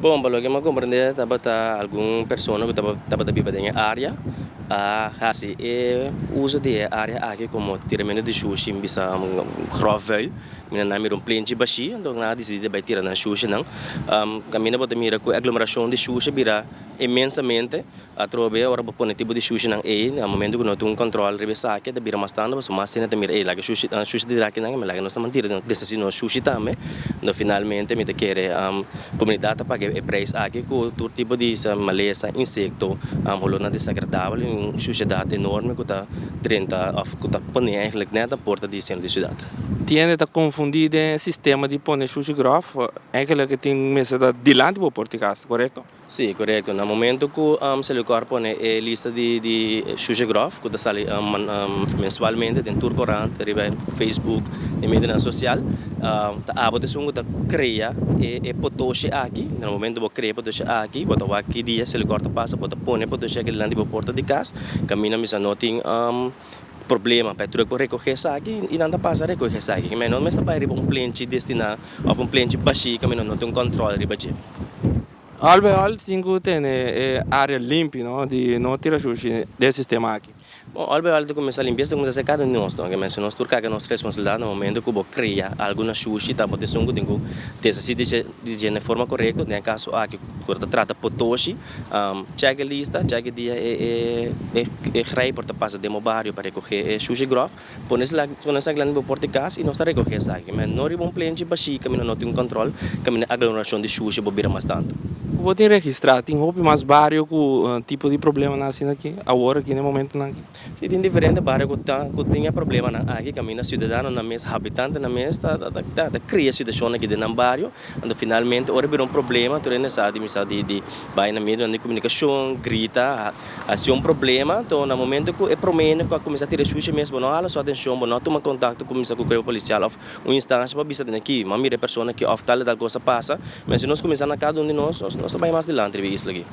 Bom, pelo que me compreender, estava alguma pessoa que estava vivendo em área, assim, usa de área aqui como tiramento de sushi, bisa grovel, mina na mira plente baixi, então na decide vai tirar na sushi não, caminha para mira com aglomeração de sushi vira imensamente, a trove ora pôr tipo de sushi não no momento que não tem controle revisa aqui, da vira mais tanto, mas mais cena mira lá que sushi de aqui não, mas lá nós estamos tirando desse no sushi também, no finalmente me te quer comunidade para que preço aqui com todo tipo de maleza, insecto, holo na desagradável, uma sociedade enorme que está 30, que está pondo eigenlijk net a porta de centro de cidade. Tiende a confundir o sistema de pôr sushi grof, é aquele que tem mesa delante do porticas, correto? Sim, correto. No momento que se o corpo põe a lista de sushi grof, que está mensualmente dentro do corrente, Facebook e mídia social, a votação que cria e potoshi aqui, no momento que cria potoshi aqui, bota aqui dia se o corpo passa, bota põe potoshi aqui delante da porta de casa, caminha misa não tem problema para tu recolher aqui e não passa a recolher aqui, mas não está para plente destinado a plente baixo, que não tem controle de baixo. Albe cinco tem área limpa, não, de não tirar sushi desse sistema aqui. Bom, albe começa a limpeza, começa a ser cada nós, não, que nós turcar que nossa responsabilidade no momento que vou criar alguma sushi, tá, botar sungo, tenho desse de forma correta, né, caso aqui quando trata potoshi, check a lista, check dia rei por passa demo barrio para recolher sushi grof, põe-se lá no porticas e nós está recolher isso aqui, mas não é bom plente baixo, que não tem controle, que a aglomeração de sushi vou virar mais tanto. Vou ter registrar, tem roupa mais barrio com tipo de problema na cena aqui, agora aqui no momento aqui. Sim, tem diferente barrio que tem problema aqui, caminha cidadão na mesa, habitante na mesa, cria situação aqui dentro do barrio, e finalmente ora vira problema, tu é necessário de vai na mídia de comunicação, grita, assim problema, então no momento que é promene que começa a tirar sushi mesmo, não há sua atenção, não toma contato com o corpo policial, uma instância para visitar aqui, mas mira pessoa que off tal coisa passa, mas se nós começar na cada de nós vai mais adiante isso aqui.